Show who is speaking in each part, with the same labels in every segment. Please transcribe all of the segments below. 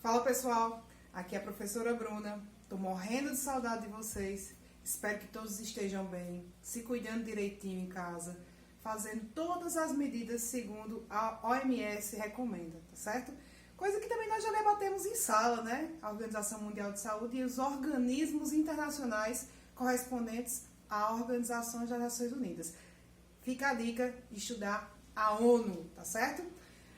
Speaker 1: Fala pessoal, aqui é a professora Bruna, tô morrendo de saudade de vocês, espero que todos estejam bem, se cuidando direitinho em casa, fazendo todas as medidas segundo a OMS recomenda, tá certo? Coisa que também nós já debatemos em sala, né? A Organização Mundial de Saúde e os organismos internacionais correspondentes à Organização das Nações Unidas. Fica a dica de estudar a ONU, tá certo?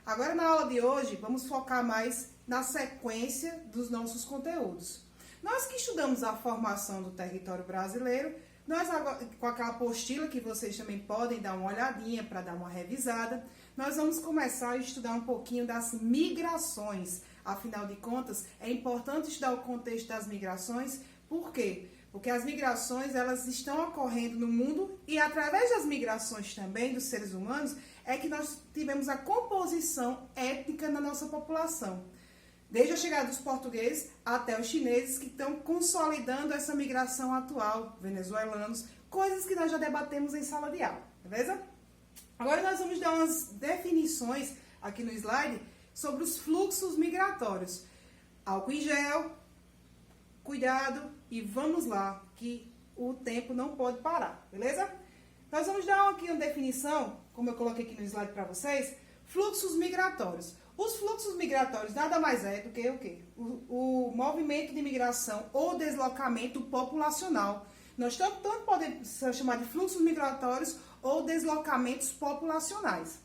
Speaker 1: Agora, na aula de hoje, vamos focar mais na sequência dos nossos conteúdos. Nós que estudamos a formação do território brasileiro, nós agora, com aquela apostila que vocês também podem dar uma olhadinha para dar uma revisada, nós vamos começar a estudar um pouquinho das migrações. Afinal de contas, é importante estudar o contexto das migrações. Por quê? Porque as migrações, elas estão ocorrendo no mundo e através das migrações também dos seres humanos é que nós tivemos a composição étnica na nossa população. Desde a chegada dos portugueses até os chineses que estão consolidando essa migração atual, venezuelanos, coisas que nós já debatemos em sala de aula, beleza? Agora nós vamos dar umas definições aqui no slide sobre os fluxos migratórios. Álcool em gel, cuidado e vamos lá, que o tempo não pode parar, beleza? Nós vamos dar aqui uma definição, como eu coloquei aqui no slide para vocês, fluxos migratórios. Os fluxos migratórios nada mais é do que o quê? O movimento de migração ou deslocamento populacional. Nós tanto podemos chamar de fluxos migratórios ou deslocamentos populacionais.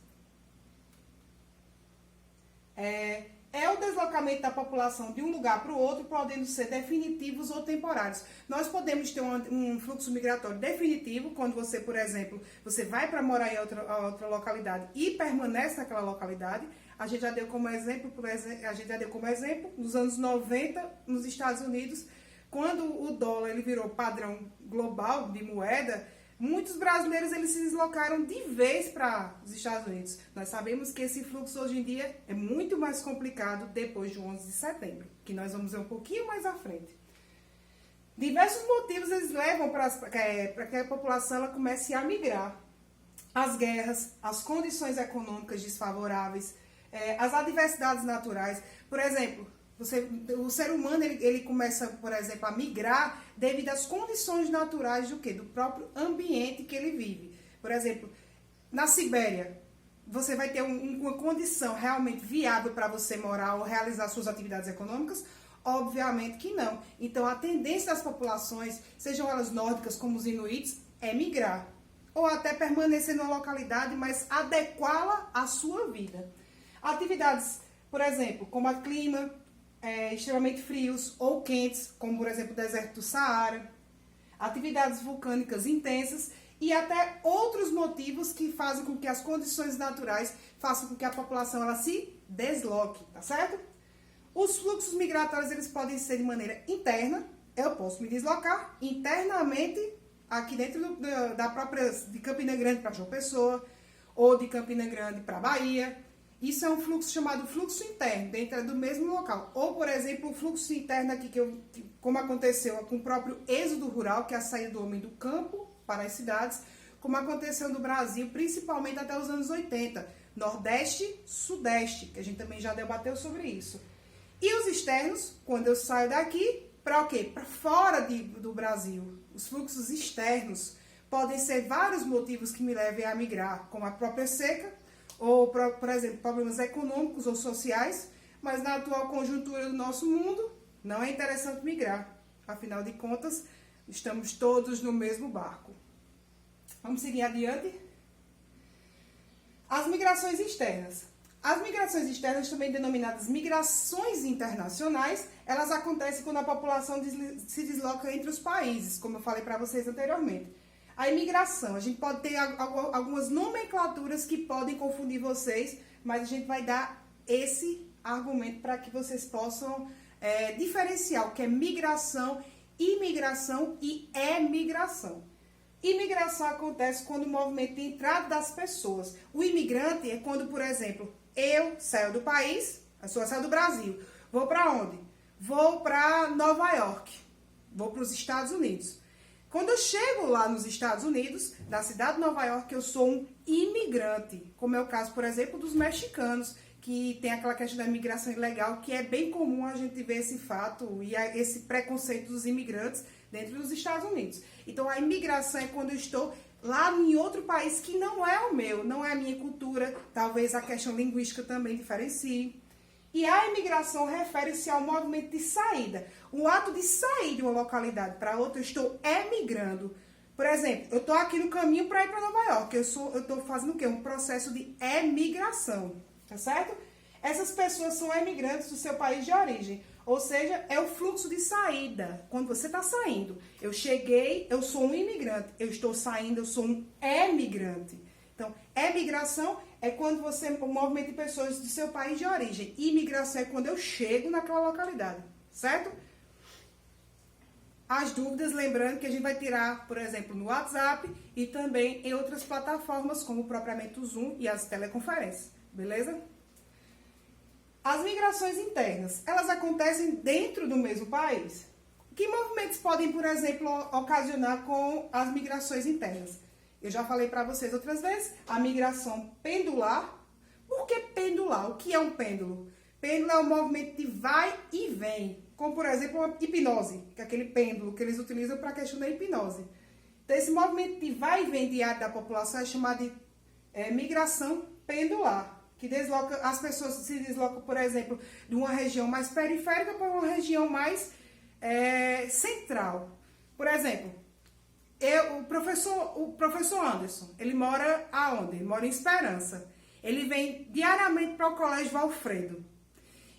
Speaker 1: É o deslocamento da população de um lugar para o outro, podendo ser definitivos ou temporários. Nós podemos ter um fluxo migratório definitivo, quando você, por exemplo, você vai para morar em outra localidade e permanece naquela localidade. A gente já deu como exemplo, nos anos 90, nos Estados Unidos, quando o dólar ele virou padrão global de moeda, muitos brasileiros eles se deslocaram de vez para os Estados Unidos. Nós sabemos que esse fluxo hoje em dia é muito mais complicado depois de 11 de setembro, que nós vamos ver um pouquinho mais à frente. Diversos motivos eles levam para que a população ela comece a migrar. As guerras, as condições econômicas desfavoráveis, as adversidades naturais. Por exemplo, o ser humano ele começa, por exemplo, a migrar devido às condições naturais do quê? Do próprio ambiente que ele vive. Por exemplo, na Sibéria, você vai ter uma condição realmente viável para você morar ou realizar suas atividades econômicas? Obviamente que não. Então, a tendência das populações, sejam elas nórdicas como os inuits, é migrar. Ou até permanecer numa localidade, mas adequá-la à sua vida. Atividades, por exemplo, como o clima extremamente frios ou quentes, como por exemplo o deserto do Saara, atividades vulcânicas intensas e até outros motivos que fazem com que as condições naturais façam com que a população ela se desloque, tá certo? Os fluxos migratórios eles podem ser de maneira interna, eu posso me deslocar internamente aqui dentro da própria de Campina Grande para João Pessoa ou de Campina Grande para Bahia. Isso é um fluxo chamado fluxo interno, dentro do mesmo local. Ou, por exemplo, o fluxo interno aqui, como aconteceu com o próprio êxodo rural, que é a saída do homem do campo para as cidades, como aconteceu no Brasil, principalmente até os anos 80, Nordeste, Sudeste, que a gente também já debateu sobre isso. E os externos, quando eu saio daqui, para o quê? Para fora do Brasil. Os fluxos externos podem ser vários motivos que me levem a migrar, como a própria seca, ou, por exemplo, problemas econômicos ou sociais, mas na atual conjuntura do nosso mundo, não é interessante migrar. Afinal de contas, estamos todos no mesmo barco. Vamos seguir adiante? As migrações externas. As migrações externas, também denominadas migrações internacionais, elas acontecem quando a população se desloca entre os países, como eu falei para vocês anteriormente. A imigração, a gente pode ter algumas nomenclaturas que podem confundir vocês, mas a gente vai dar esse argumento para que vocês possam diferenciar o que é migração, imigração e emigração. Imigração acontece quando o movimento de entrada das pessoas. O imigrante é quando, por exemplo, eu saio do país, a pessoa sai do Brasil, vou para onde? Vou para Nova York, vou para os Estados Unidos. Quando eu chego lá nos Estados Unidos, na cidade de Nova York, eu sou um imigrante, como é o caso, por exemplo, dos mexicanos, que tem aquela questão da imigração ilegal, que é bem comum a gente ver esse fato e esse preconceito dos imigrantes dentro dos Estados Unidos. Então, a imigração é quando eu estou lá em outro país que não é o meu, não é a minha cultura, talvez a questão linguística também diferencie. E a imigração refere-se ao movimento de saída. O ato de sair de uma localidade para outra, eu estou emigrando. Por exemplo, eu estou aqui no caminho para ir para Nova York. Eu estou fazendo o quê? Um processo de emigração, tá certo? Essas pessoas são emigrantes do seu país de origem. Ou seja, é o fluxo de saída. Quando você está saindo, eu cheguei, eu sou um imigrante. Eu estou saindo, eu sou um emigrante. Então, emigração é quando você, o movimento de pessoas do seu país de origem. Imigração é quando eu chego naquela localidade, certo? As dúvidas, lembrando que a gente vai tirar, por exemplo, no WhatsApp e também em outras plataformas, como propriamente o Zoom e as teleconferências, beleza? As migrações internas, elas acontecem dentro do mesmo país? Que movimentos podem, por exemplo, ocasionar com as migrações internas? Eu já falei para vocês outras vezes, a migração pendular. Por que pendular? O que é um pêndulo? Pêndulo é um movimento de vai e vem, como por exemplo a hipnose, que é aquele pêndulo que eles utilizam para a questão da hipnose. Então esse movimento de vai e vem diário da população é chamado de migração pendular, que desloca, as pessoas se deslocam, por exemplo, de uma região mais periférica para uma região mais central. Por exemplo, o professor Anderson, ele mora aonde? Ele mora em Esperança. Ele vem diariamente para o Colégio Valfredo.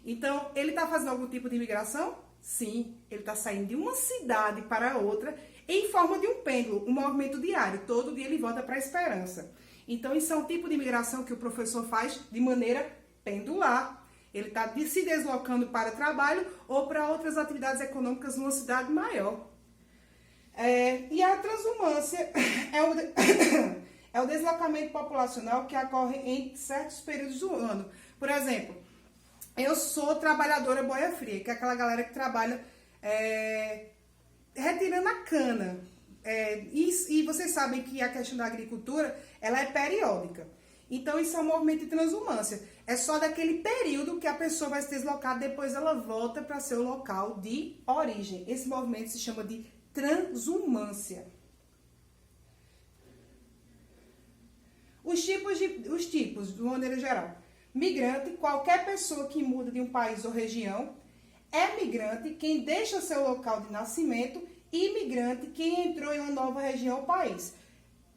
Speaker 1: Então, ele está fazendo algum tipo de imigração? Sim, ele está saindo de uma cidade para outra em forma de um pêndulo, um movimento diário. Todo dia ele volta para a Esperança. Então, isso é um tipo de imigração que o professor faz de maneira pendular. Ele está se deslocando para o trabalho ou para outras atividades econômicas numa cidade maior. E a transumância é o deslocamento populacional que ocorre em certos períodos do ano. Por exemplo, eu sou trabalhadora boia fria, que é aquela galera que trabalha retirando a cana. E vocês sabem que a questão da agricultura, ela é periódica. Então, isso é um movimento de transumância. É só daquele período que a pessoa vai se deslocar, depois ela volta para seu local de origem. Esse movimento se chama de transumância. Os tipos, de maneira geral. Migrante, qualquer pessoa que muda de um país ou região. Emigrante, quem deixa seu local de nascimento. Imigrante, quem entrou em uma nova região ou país.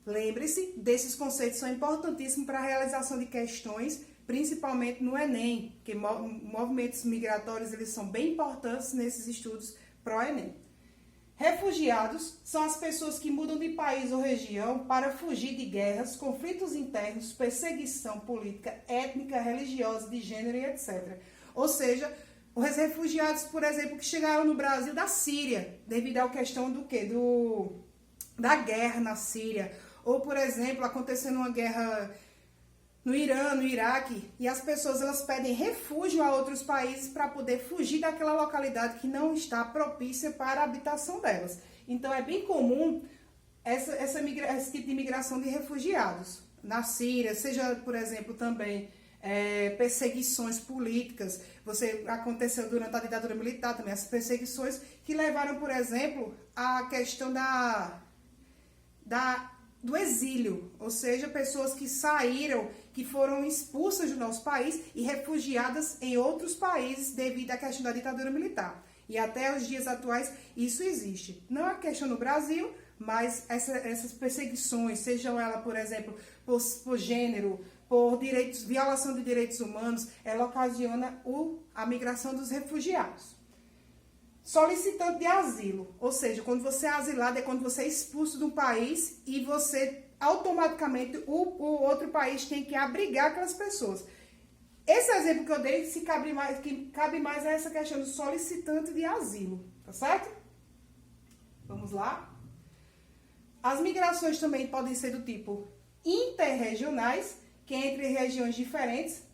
Speaker 1: Lembre-se, desses conceitos são importantíssimos para a realização de questões, principalmente no Enem, que movimentos migratórios eles são bem importantes nesses estudos pró-Enem. Refugiados são as pessoas que mudam de país ou região para fugir de guerras, conflitos internos, perseguição política, étnica, religiosa, de gênero e etc. Ou seja, os refugiados, por exemplo, que chegaram no Brasil da Síria, devido à questão do quê? Da guerra na Síria. Ou, por exemplo, acontecendo uma guerra no Irã, no Iraque, e as pessoas elas pedem refúgio a outros países para poder fugir daquela localidade que não está propícia para a habitação delas. Então, é bem comum esse tipo de migração de refugiados na Síria, seja, por exemplo, também perseguições políticas. Aconteceu durante a ditadura militar também, as perseguições que levaram, por exemplo, à questão do exílio, ou seja, pessoas que saíram, que foram expulsas do nosso país e refugiadas em outros países devido à questão da ditadura militar. E até os dias atuais isso existe. Não é questão no Brasil, mas essas perseguições, sejam elas, por exemplo, por gênero, por violação de direitos humanos, ela ocasiona a migração dos refugiados. Solicitante de asilo, ou seja, quando você é asilado é quando você é expulso de um país e você automaticamente o outro país tem que abrigar aquelas pessoas. Esse exemplo que eu dei cabe mais a essa questão do solicitante de asilo, tá certo? Vamos lá. As migrações também podem ser do tipo interregionais, que é entre regiões diferentes.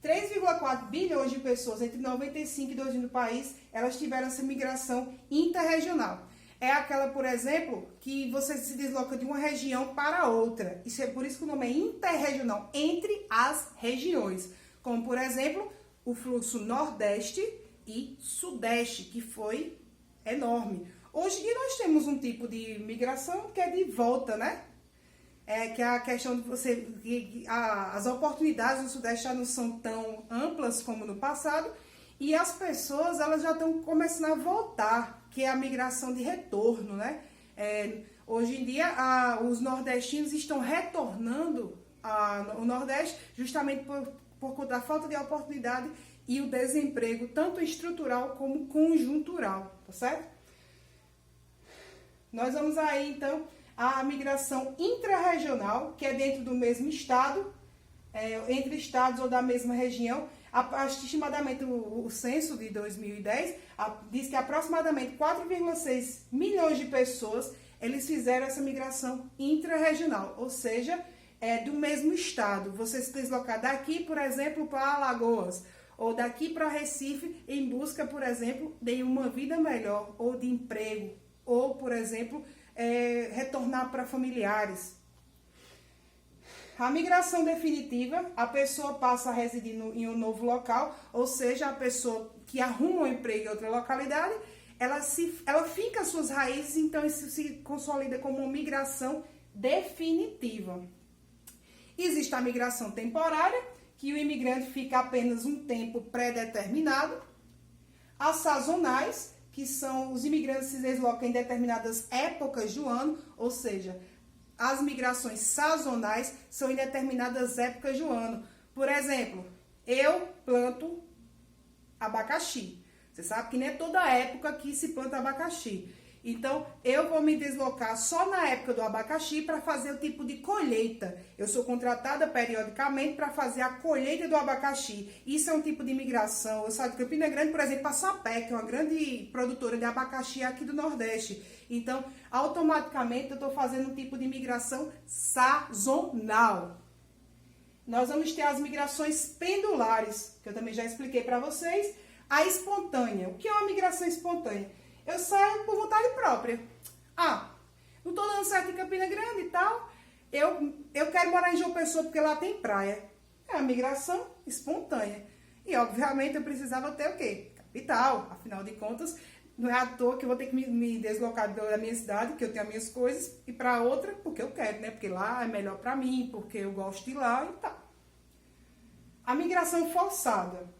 Speaker 1: 3,4 bilhões de pessoas entre 95 e 2000 no país, elas tiveram essa migração interregional. é aquela, por exemplo, que você se desloca de uma região para outra. Isso é por isso que o nome é interregional, entre as regiões. Como, por exemplo, o fluxo Nordeste e Sudeste, que foi enorme. Hoje em dia nós temos um tipo de migração que é de volta, né? Que é a questão de você... As oportunidades no Sudeste já não são tão amplas como no passado, e as pessoas elas já estão começando a voltar, que é a migração de retorno, né? Hoje em dia, os nordestinos estão retornando ao Nordeste justamente por conta da falta de oportunidade e o desemprego, tanto estrutural como conjuntural, tá certo? Nós vamos aí, então, à migração intrarregional, que é dentro do mesmo estado, entre estados ou da mesma região. Estimadamente, o censo de 2010 diz que aproximadamente 4,6 milhões de pessoas eles fizeram essa migração intrarregional, ou seja, do mesmo estado. Você se deslocar daqui, por exemplo, para Alagoas, ou daqui para Recife, em busca, por exemplo, de uma vida melhor, ou de emprego, ou, por exemplo, retornar para familiares. A migração definitiva, a pessoa passa a residir em um novo local, ou seja, a pessoa que arruma um emprego em outra localidade, ela fica suas raízes, então isso se consolida como uma migração definitiva. Existe a migração temporária, que o imigrante fica apenas um tempo pré-determinado. As sazonais, que são os imigrantes que se deslocam em determinadas épocas do ano, ou seja, as migrações sazonais são em determinadas épocas do ano. Por exemplo, eu planto abacaxi. Você sabe que não é toda época que se planta abacaxi. Então, eu vou me deslocar só na época do abacaxi para fazer o tipo de colheita. Eu sou contratada periodicamente para fazer a colheita do abacaxi. Isso é um tipo de migração. Eu saio de Campina Grande, por exemplo, para Sapé, que é uma grande produtora de abacaxi aqui do Nordeste. Então, automaticamente, eu estou fazendo um tipo de migração sazonal. Nós vamos ter as migrações pendulares, que eu também já expliquei para vocês. A espontânea. O que é uma migração espontânea? Eu saio por vontade própria. Não tô dando certo em Campina Grande e tal. Eu quero morar em João Pessoa porque lá tem praia. É uma migração espontânea. E, obviamente, eu precisava ter o quê? Capital. Afinal de contas, não é à toa que eu vou ter que me deslocar da minha cidade, que eu tenho as minhas coisas, e para outra porque eu quero, né? Porque lá é melhor para mim, porque eu gosto de ir lá e tal. A migração forçada,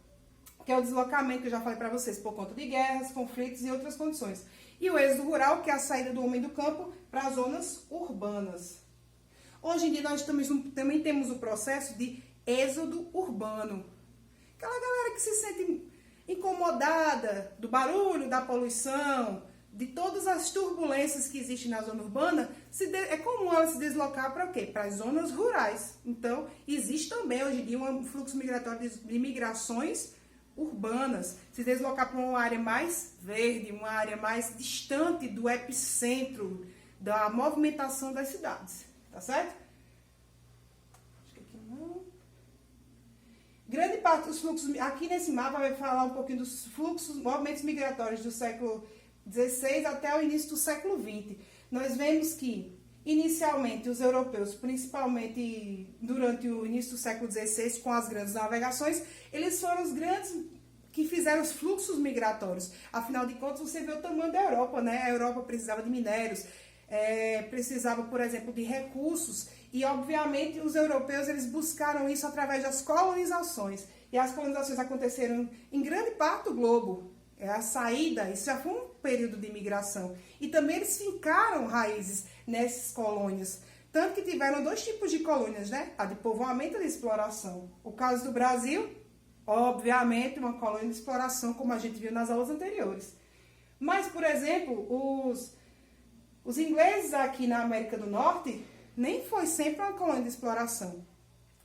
Speaker 1: que é o deslocamento que eu já falei para vocês, por conta de guerras, conflitos e outras condições. E o êxodo rural, que é a saída do homem do campo para as zonas urbanas. Hoje em dia nós também temos o processo de êxodo urbano. Aquela galera que se sente incomodada do barulho, da poluição, de todas as turbulências que existem na zona urbana, é comum ela se deslocar para o quê? Para as zonas rurais. Então, existe também hoje em dia um fluxo migratório de migrações urbanas, se deslocar para uma área mais verde, uma área mais distante do epicentro da movimentação das cidades, tá certo? Acho que aqui não. Grande parte dos fluxos, aqui nesse mapa vai falar um pouquinho dos fluxos, movimentos migratórios do século XVI até o início do século XX. Nós vemos que, inicialmente, os europeus, principalmente durante o início do século XVI, com as grandes navegações, eles foram os grandes que fizeram os fluxos migratórios. Afinal de contas, você vê o tamanho da Europa, né? A Europa precisava de minérios, precisava, por exemplo, de recursos. E, obviamente, os europeus eles buscaram isso através das colonizações. E as colonizações aconteceram em grande parte do globo. A saída, isso já foi um período de imigração. E também eles fincaram raízes nessas colônias. Tanto que tiveram dois tipos de colônias, né? A de povoamento e a de exploração. O caso do Brasil, obviamente, uma colônia de exploração, como a gente viu nas aulas anteriores. Mas, por exemplo, os ingleses aqui na América do Norte nem foi sempre uma colônia de exploração.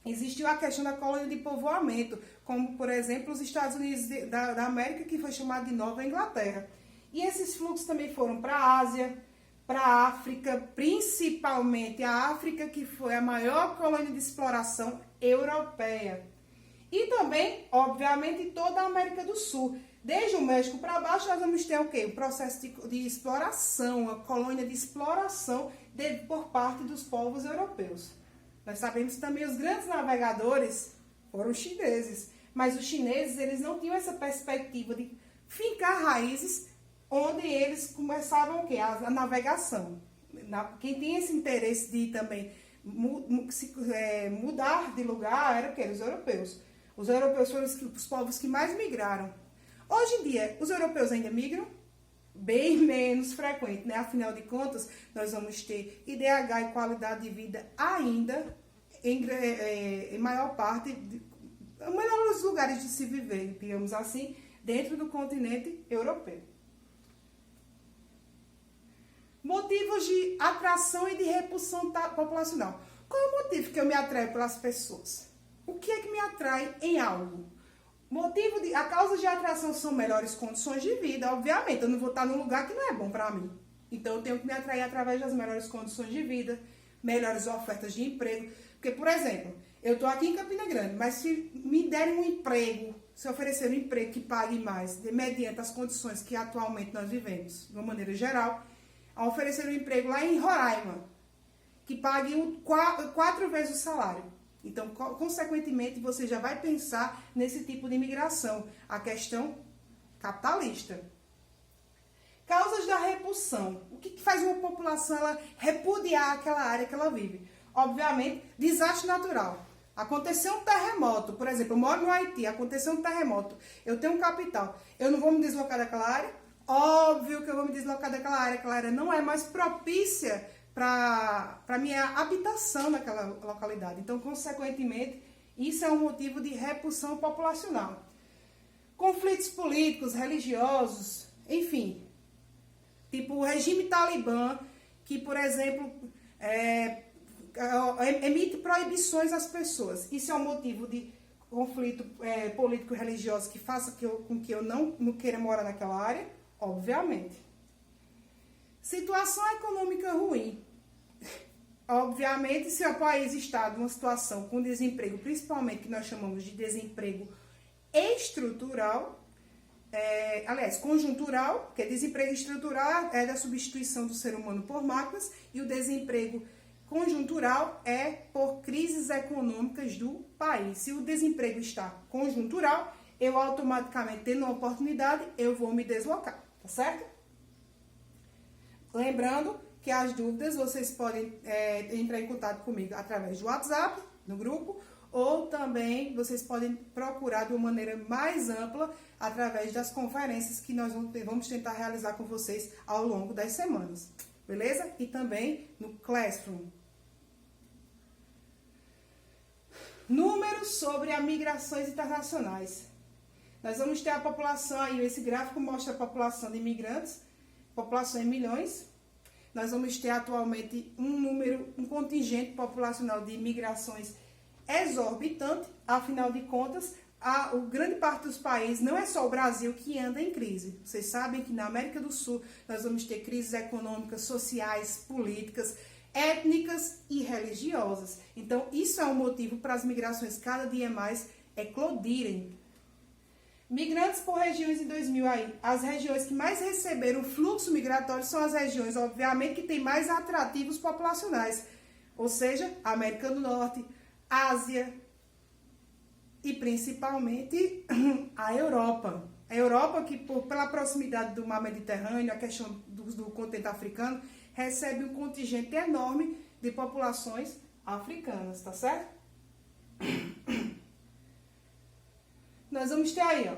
Speaker 1: Existiu a questão da colônia de povoamento, como, por exemplo, os Estados Unidos da América, que foi chamado de Nova Inglaterra. E esses fluxos também foram para a Ásia, para a África, principalmente a África, que foi a maior colônia de exploração europeia. E também, obviamente, toda a América do Sul. Desde o México para baixo, nós vamos ter o quê? O processo de exploração, a colônia de exploração por parte dos povos europeus. Nós sabemos que também os grandes navegadores foram os chineses. Mas os chineses, eles não tinham essa perspectiva de fincar raízes onde eles começavam o quê? A navegação. Quem tem esse interesse de também mudar de lugar era o quê? Os europeus. Os europeus foram os povos que mais migraram. Hoje em dia, os europeus ainda migram? Bem menos frequente, né? Afinal de contas, nós vamos ter IDH e qualidade de vida ainda em maior parte, melhores lugares de se viver, digamos assim, dentro do continente europeu. Motivos de atração e de repulsão populacional. Qual é o motivo que eu me atraio pelas pessoas? O que é que me atrai em algo? A causa de atração são melhores condições de vida, obviamente. Eu não vou estar num lugar que não é bom para mim. Então, eu tenho que me atrair através das melhores condições de vida, melhores ofertas de emprego. Porque, por exemplo, eu estou aqui em Campina Grande, mas se me derem um emprego, se oferecer um emprego que pague mais, mediante as condições que atualmente nós vivemos, de uma maneira geral, a oferecer um emprego lá em Roraima, que pague 4 vezes o salário. Então, consequentemente, você já vai pensar nesse tipo de imigração, a questão capitalista. Causas da repulsão. O que faz uma população ela repudiar aquela área que ela vive? Obviamente, desastre natural. Aconteceu um terremoto, por exemplo, eu moro no Haiti, aconteceu um terremoto, eu tenho um capital, eu não vou me deslocar daquela área? Óbvio que eu vou me deslocar daquela área não é mais propícia para minha habitação naquela localidade. Então, consequentemente, isso é um motivo de repulsão populacional. Conflitos políticos, religiosos, enfim, tipo o regime talibã, que, por exemplo, emite proibições às pessoas. Isso é um motivo de conflito político e religioso que faça com que eu não queira morar naquela área? Obviamente. Situação econômica ruim. Obviamente, se o país está numa situação com desemprego, principalmente que nós chamamos de desemprego estrutural, conjuntural, porque desemprego estrutural é da substituição do ser humano por máquinas, e o desemprego conjuntural é por crises econômicas do país. Se o desemprego está conjuntural, eu automaticamente, tendo uma oportunidade, eu vou me deslocar, tá certo? Lembrando que as dúvidas vocês podem entrar em contato comigo através do WhatsApp, no grupo, ou também vocês podem procurar de uma maneira mais ampla através das conferências que nós vamos tentar realizar com vocês ao longo das semanas, beleza? E também no Classroom. Números sobre as migrações internacionais. Nós vamos ter a população aí, esse gráfico mostra a população de imigrantes, população em milhões. Nós vamos ter atualmente um contingente populacional de imigrações exorbitante, afinal de contas, grande parte dos países, não é só o Brasil que anda em crise. Vocês sabem que na América do Sul nós vamos ter crises econômicas, sociais, políticas, étnicas e religiosas. Então, isso é um motivo para as migrações cada dia mais eclodirem. Migrantes por regiões em 2000 aí. As regiões que mais receberam fluxo migratório são as regiões, obviamente, que têm mais atrativos populacionais. Ou seja, América do Norte, Ásia e principalmente a Europa. A Europa, que pela proximidade do mar Mediterrâneo, a questão do continente africano, recebe um contingente enorme de populações africanas, tá certo? Nós vamos ter aí,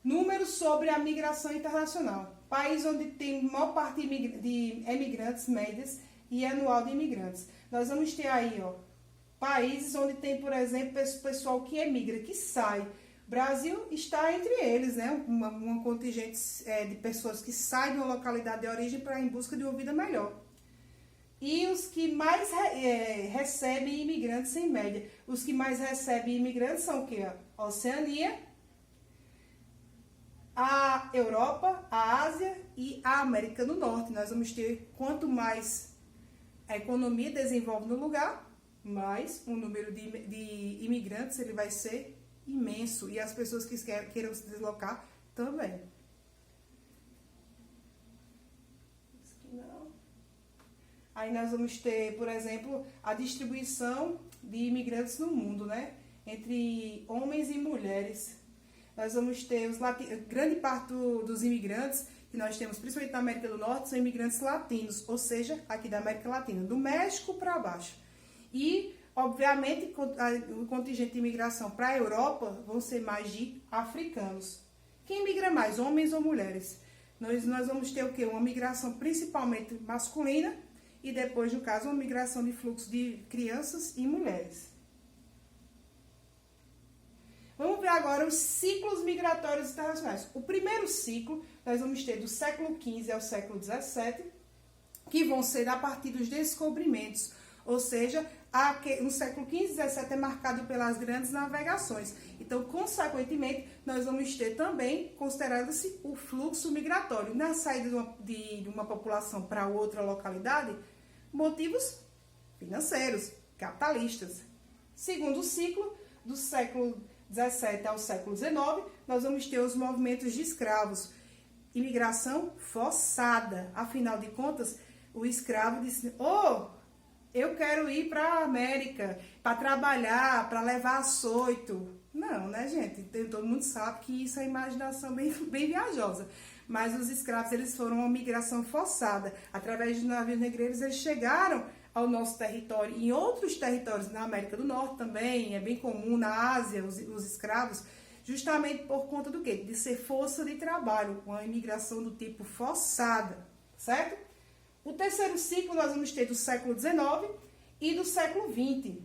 Speaker 1: números sobre a migração internacional. País onde tem maior parte de imigrantes médias e anual de imigrantes. Nós vamos ter aí, países onde tem, por exemplo, pessoal que emigra, que sai. Brasil está entre eles, né? Um contingente de pessoas que saem de uma localidade de origem em busca de uma vida melhor. E os que mais recebem imigrantes em média. Os que mais recebem imigrantes são o quê? A Oceania, a Europa, a Ásia e a América do Norte. Nós vamos ter, quanto mais a economia desenvolve no lugar, mais o número de imigrantes ele vai ser imenso. E as pessoas que queiram se deslocar também. Aí nós vamos ter, por exemplo, a distribuição de imigrantes no mundo, né? Entre homens e mulheres. Nós vamos ter grande parte dos imigrantes que nós temos, principalmente na América do Norte, são imigrantes latinos, ou seja, aqui da América Latina, do México para baixo. E, obviamente, o contingente de imigração para a Europa vão ser mais de africanos. Quem migra mais, homens ou mulheres? Nós vamos ter o quê? Uma migração principalmente masculina e depois, no caso, uma migração de fluxo de crianças e mulheres. Vamos ver agora os ciclos migratórios internacionais. O primeiro ciclo, nós vamos ter do século XV ao século XVII, que vão ser a partir dos descobrimentos. Ou seja, no século XV e XVII é marcado pelas grandes navegações. Então, consequentemente, nós vamos ter também, considerando-se o fluxo migratório. Na saída de uma população para outra localidade, motivos financeiros, capitalistas. Segundo ciclo, do século XVII ao século XIX, nós vamos ter os movimentos de escravos. Imigração forçada. Afinal de contas, o escravo disse, eu quero ir para a América, para trabalhar, para levar açoito. Não, né, gente? Todo mundo sabe que isso é imaginação bem viajosa. Mas os escravos, eles foram uma migração forçada. Através de navios negreiros, eles chegaram ao nosso território. Em outros territórios, na América do Norte também, é bem comum, na Ásia, os escravos, justamente por conta do quê? De ser força de trabalho, uma imigração do tipo forçada, certo? O terceiro ciclo nós vamos ter do século XIX e do século XX.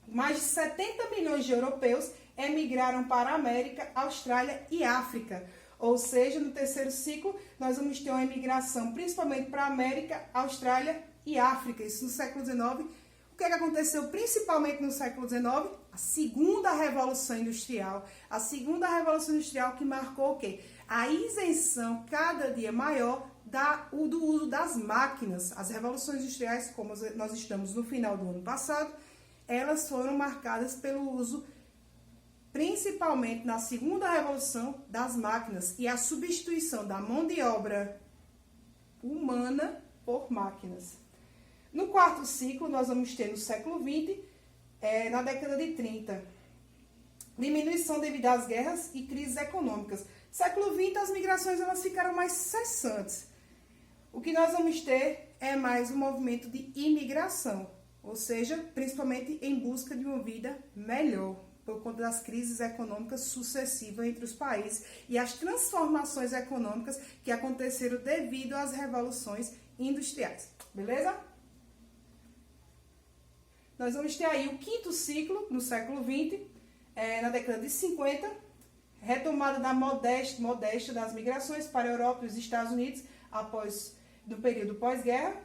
Speaker 1: Mais de 70 milhões de europeus emigraram para a América, Austrália e África. Ou seja, no terceiro ciclo nós vamos ter uma imigração principalmente para a América, Austrália e África. Isso no século XIX. O que aconteceu principalmente no século XIX? A segunda Revolução Industrial. A segunda Revolução Industrial que marcou o quê? A isenção cada dia maior do uso das máquinas. As revoluções industriais, como nós estamos no final do ano passado, elas foram marcadas pelo uso, principalmente na segunda revolução, das máquinas e a substituição da mão de obra humana por máquinas. No quarto ciclo, nós vamos ter no século XX, na década de 30, diminuição devido às guerras e crises econômicas. Século XX, as migrações elas ficaram mais cessantes. O que nós vamos ter é mais um movimento de imigração, ou seja, principalmente em busca de uma vida melhor, por conta das crises econômicas sucessivas entre os países e as transformações econômicas que aconteceram devido às revoluções industriais. Beleza? Nós vamos ter aí o quinto ciclo, no século XX, na década de 50, retomada da modéstia das migrações para a Europa e os Estados Unidos, após do período pós-guerra,